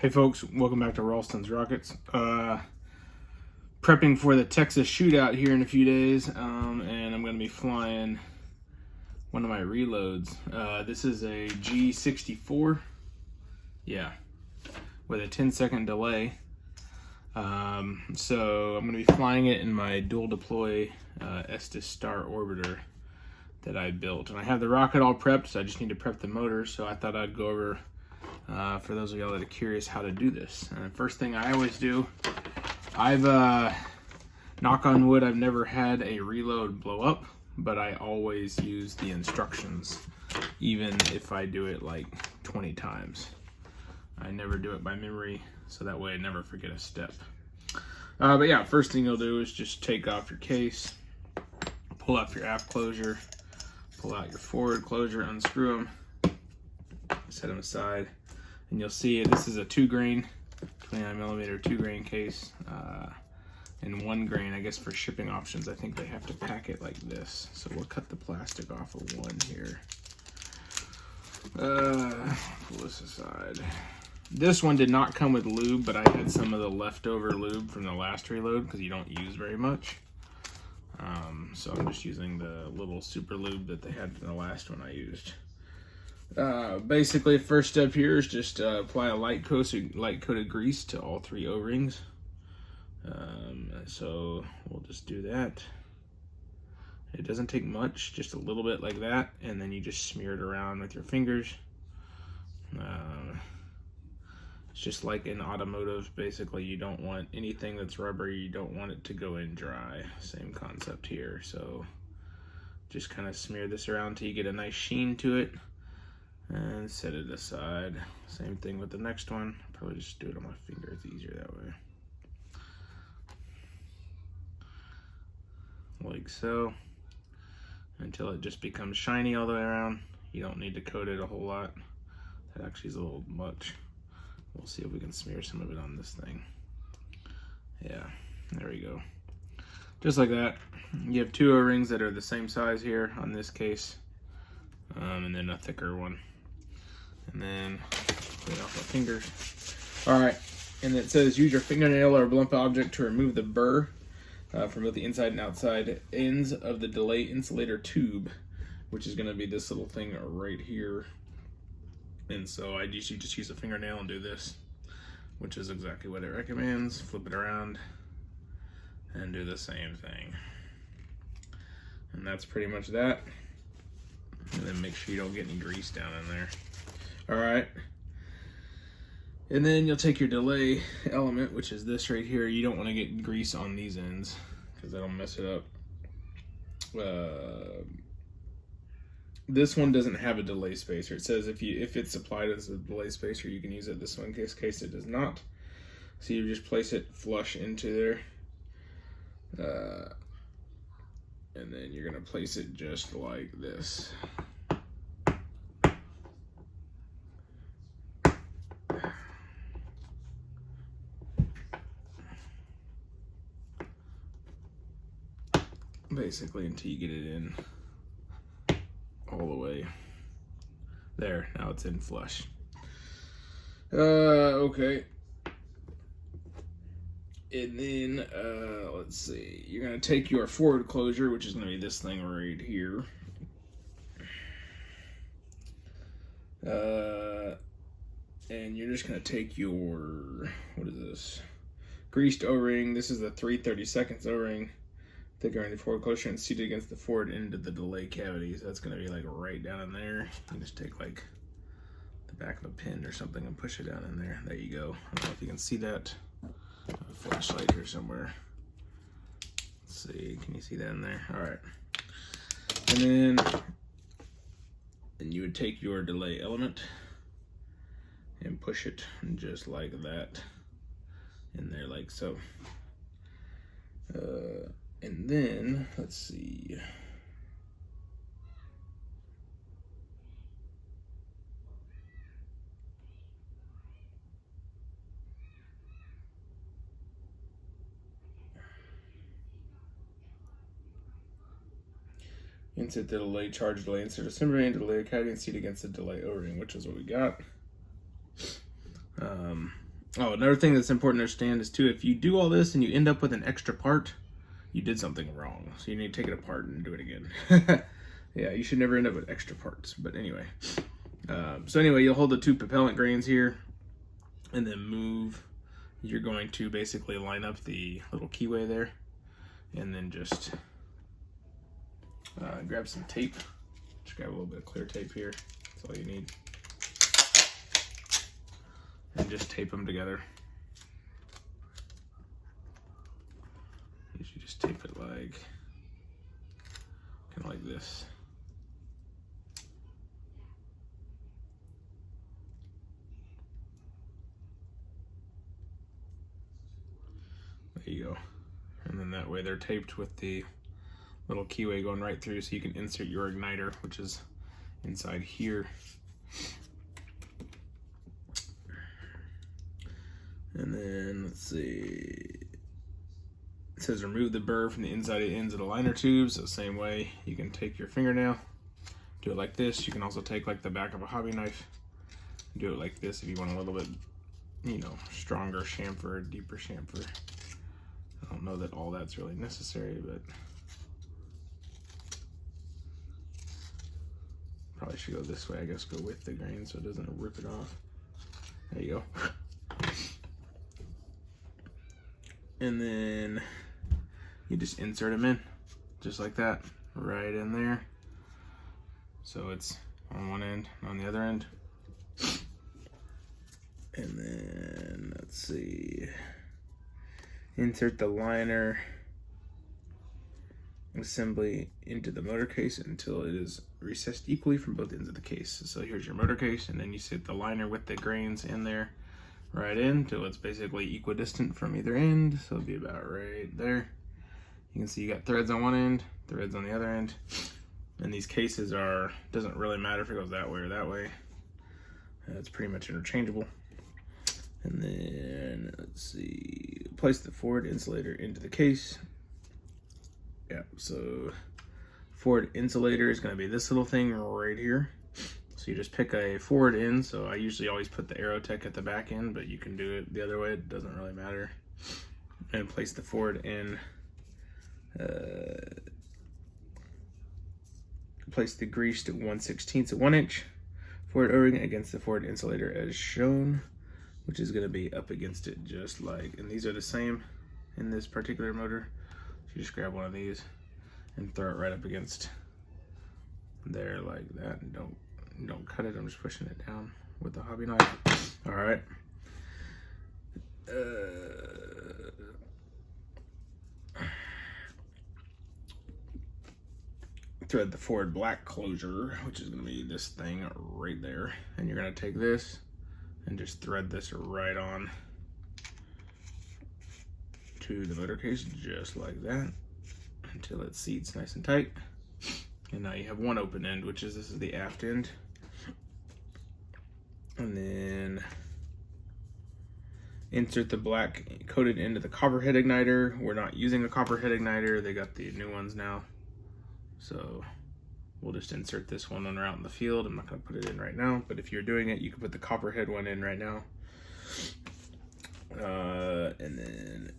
Hey folks, welcome back to Ralston's Rockets. Prepping for the Texas shootout here in a few days, and I'm going to be flying one of my reloads. This is a G64, with a 10-second delay. So I'm going to be flying it in my dual deploy Estes Star Orbiter that I built. And I have the rocket all prepped, so I just need to prep the motor, so I thought I'd go over for those of y'all that are curious how to do this. First thing I always do, I've, knock on wood, I've never had a reload blow up, but I always use the instructions, even if I do it like 20 times. I never do it by memory, so that way I never forget a step. But yeah, first thing you'll do is just take off your case, pull out your aft closure, pull out your forward closure, unscrew them, set them aside. And you'll see this is a 2-grain, 29mm 2-grain case, and 1 grain, I guess for shipping options, I think they have to pack it like this. So we'll cut the plastic off of one here. Pull this aside. This one did not come with lube, but I had some of the leftover lube from the last reload because you don't use very much. So I'm just using the little super lube that they had in the last one I used. Basically, first step here is just apply a light coated grease to all 3 O-rings. So we'll just do that. It doesn't take much, just a little bit like that, and then you just smear it around with your fingers. It's just like in automotive, basically you don't want anything that's rubbery, you don't want it to go in dry. Same concept here. So just kind of smear this around until you get a nice sheen to it. And set it aside. Same thing with the next one. Probably just do it on my finger, it's easier that way. Like so. Until it just becomes shiny all the way around. You don't need to coat it a whole lot. That actually is a little much. We'll see if we can smear some of it on this thing. Yeah, there we go. Just like that. You have 2 O-rings that are the same size here on this case. And then a thicker one. And then clean off my fingers. All right, and it says use your fingernail or blunt object to remove the burr from both the inside and outside ends of the delay insulator tube, which is going to be this little thing right here. And so I usually just use a fingernail and do this, which is exactly what it recommends. Flip it around and do the same thing. And that's pretty much that. And then make sure you don't get any grease down in there. All right. And then you'll take your delay element, which is this right here. You don't want to get grease on these ends because that'll mess it up. This one doesn't have a delay spacer. It says if it's supplied as a delay spacer, you can use it. This one, in case it does not. So you just place it flush into there. And then you're gonna place it just like this. Basically until you get it in all the way. There, now it's in flush. Okay. And then, let's see, you're gonna take your forward closure, which is gonna be this thing right here. And you're just gonna take your, what is this? Greased O-ring. This is the 3/32 O-ring. Thicker on the forward closure and seated against the forward end of the delay cavity. So that's gonna be like right down in there. You just take like the back of a pin or something and push it down in there. There you go. I don't know if you can see that. A flashlight here somewhere. Let's see, can you see that in there? All right. And then you would take your delay element and push it just like that in there, like so. And then let's see. Insert the delay, charge delay, insert assembly into delay cavity and seat against the delay O-ring, which is what we got. Oh, another thing that's important to understand is too, if you do all this and you end up with an extra part, you did something wrong. So you need to take it apart and do it again. Yeah, you should never end up with extra parts. But anyway, so anyway, you'll hold the two propellant grains here and then move. You're going to basically line up the little keyway there and then just grab some tape. Just grab a little bit of clear tape here. That's all you need. And just tape them together. You should just tape it like, kind of like this. There you go. And then that way they're taped with the little keyway going right through, so you can insert your igniter, which is inside here. And then let's see, it says remove the burr from the inside of the ends of the liner tubes. So same way, you can take your fingernail, do it like this. You can also take like the back of a hobby knife, do it like this if you want a little bit, you know, stronger chamfer, deeper chamfer. I don't know that all that's really necessary, but probably should go this way. I guess go with the grain so it doesn't rip it off. There you go. And then you just insert them in, just like that, right in there. So it's on one end, on the other end. And then, let's see, insert the liner assembly into the motor case until it is recessed equally from both ends of the case. So here's your motor case, and then you sit the liner with the grains in there right in till it's basically equidistant from either end. So it'll be about right there. You can see you got threads on one end, threads on the other end. And these cases are, doesn't really matter if it goes that way or that way. It's pretty much interchangeable. And then, let's see, place the forward insulator into the case. Yeah, so forward insulator is going to be this little thing right here. So you just pick a forward end. So I usually always put the AeroTech at the back end, but you can do it the other way. It doesn't really matter. And place the forward end. Place the greased 1/16 of 1 inch forward O-ring against the forward insulator as shown, which is going to be up against it just like, and these are the same in this particular motor. So you just grab one of these and throw it right up against there like that, and don't cut it. I'm just pushing it down with the hobby knife. All right. Thread the forward black closure, which is going to be this thing right there, and you're going to take this and just thread this right on to the motor case just like that until it seats nice and tight. And now you have one open end, which is, this is the aft end. And then insert the black coated into the copperhead igniter. We're not using a copperhead igniter. They got the new ones now. So we'll just insert this one when we're out in the field. I'm not going to put it in right now, but if you're doing it, you can put the copperhead one in right now. And then,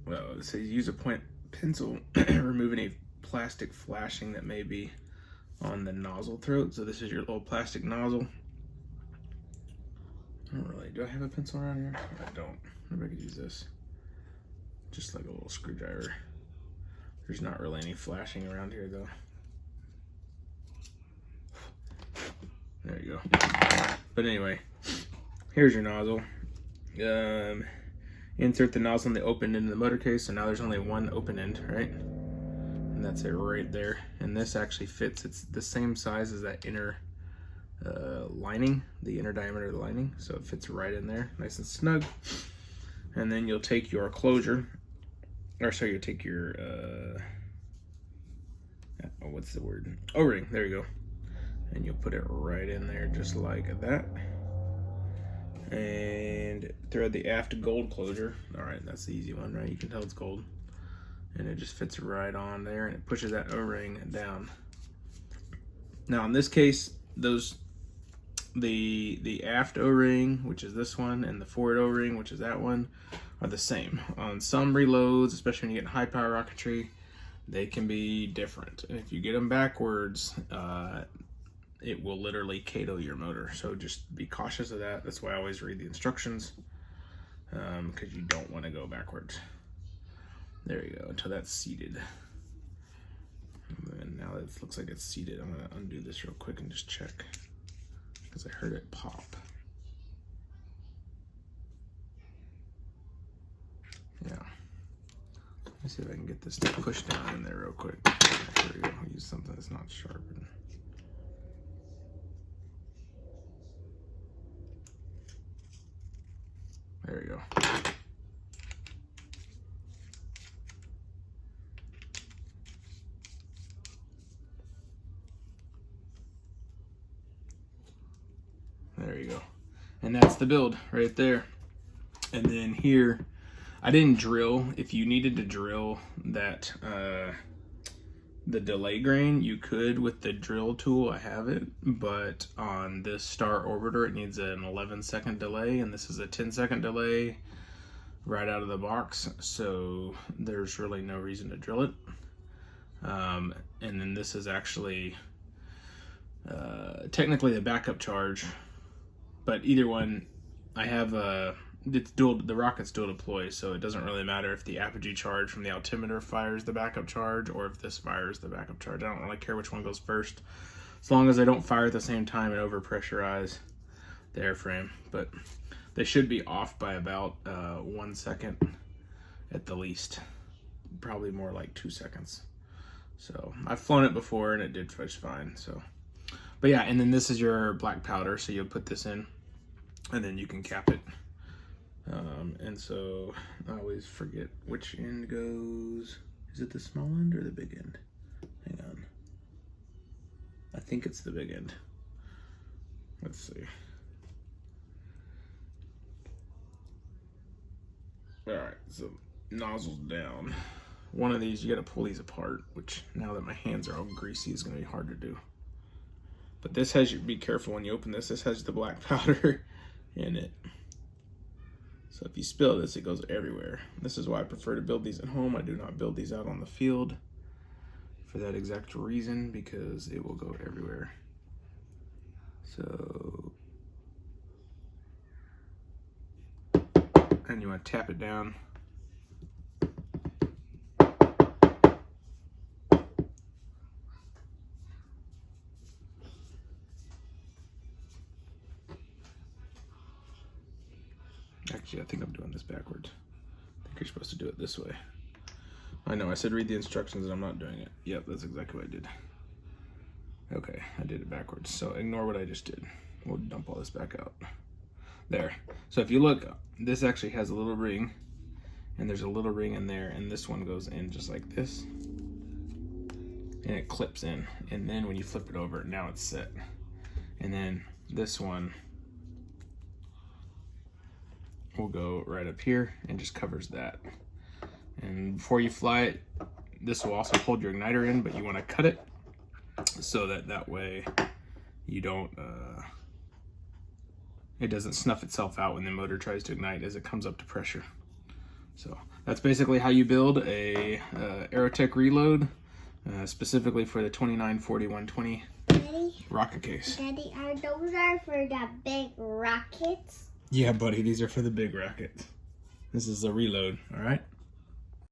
well, it says use a point pencil, remove any plastic flashing that may be on the nozzle throat. So this is your little plastic nozzle. I don't really, do I have a pencil around here? I don't. Maybe I could use this. Just like a little screwdriver. There's not really any flashing around here though. There you go. But anyway, here's your nozzle. Insert the nozzle in the open end of the motor case. So now there's only one open end, right? And that's it right there. And this actually fits. It's the same size as that inner lining, the inner diameter of the lining. So it fits right in there, nice and snug. And then you'll take your closure, or sorry, you'll take your, what's the word? O-ring, there you go. And you'll put it right in there just like that. And thread the aft gold closure. All right, that's the easy one, right? You can tell it's gold. And it just fits right on there, and it pushes that O-ring down. Now in this case, those the aft O-ring, which is this one, and the forward O-ring, which is that one, are the same. On some reloads, especially when you get high power rocketry, they can be different. And if you get them backwards, it will literally KO your motor. So just be cautious of that. That's why I always read the instructions, because you don't want to go backwards. There you go, until that's seated. And now it looks like it's seated. I'm gonna undo this real quick and just check, because I heard it pop. Yeah. Let me see if I can get this to push down in there real quick. There we go. I'll use something that's not sharpened. There we go. There you go. And that's the build right there. And then here, I didn't drill. If you needed to drill that, the delay grain, you could with the drill tool. I have it, but on this star orbiter, it needs an 11-second delay, and this is a 10-second delay right out of the box. So there's really no reason to drill it. And then this is actually technically the backup charge. But either one, I have it's dual. The rocket's dual deploy, so it doesn't really matter if the apogee charge from the altimeter fires the backup charge or if this fires the backup charge. I don't really care which one goes first, as long as they don't fire at the same time and overpressurize the airframe. But they should be off by about 1 second at the least, probably more like 2 seconds. So I've flown it before and it did just fine. So, but yeah, and then this is your black powder, so you'll put this in, and then you can cap it. And so I always forget which end goes. Is it the small end or the big end? Hang on. I think it's the big end. Let's see. All right, so nozzle's down. One of these, you got to pull these apart, which now that my hands are all greasy is going to be hard to do. But this has you, be careful when you open this. This has the black powder in it. So if you spill this, it goes everywhere. This is why I prefer to build these at home. I do not build these out on the field for that exact reason, because it will go everywhere. So, and you want to tap it down. Actually, I think I'm doing this backwards. I think you're supposed to do it this way. I know, I said read the instructions and I'm not doing it. Yep, that's exactly what I did. Okay, I did it backwards. So ignore what I just did. We'll dump all this back out. There. So if you look, this actually has a little ring, and there's a little ring in there, and this one goes in just like this. And it clips in. And then when you flip it over, now it's set. And then this one will go right up here and just covers that. And before you fly it, this will also hold your igniter in, but you want to cut it so that way you don't it doesn't snuff itself out when the motor tries to ignite as it comes up to pressure. So that's basically how you build a AeroTech reload, specifically for the 2940-120 rocket case. Daddy, those are for the big rockets? Yeah, buddy, these are for the big rockets. This is a reload, all right?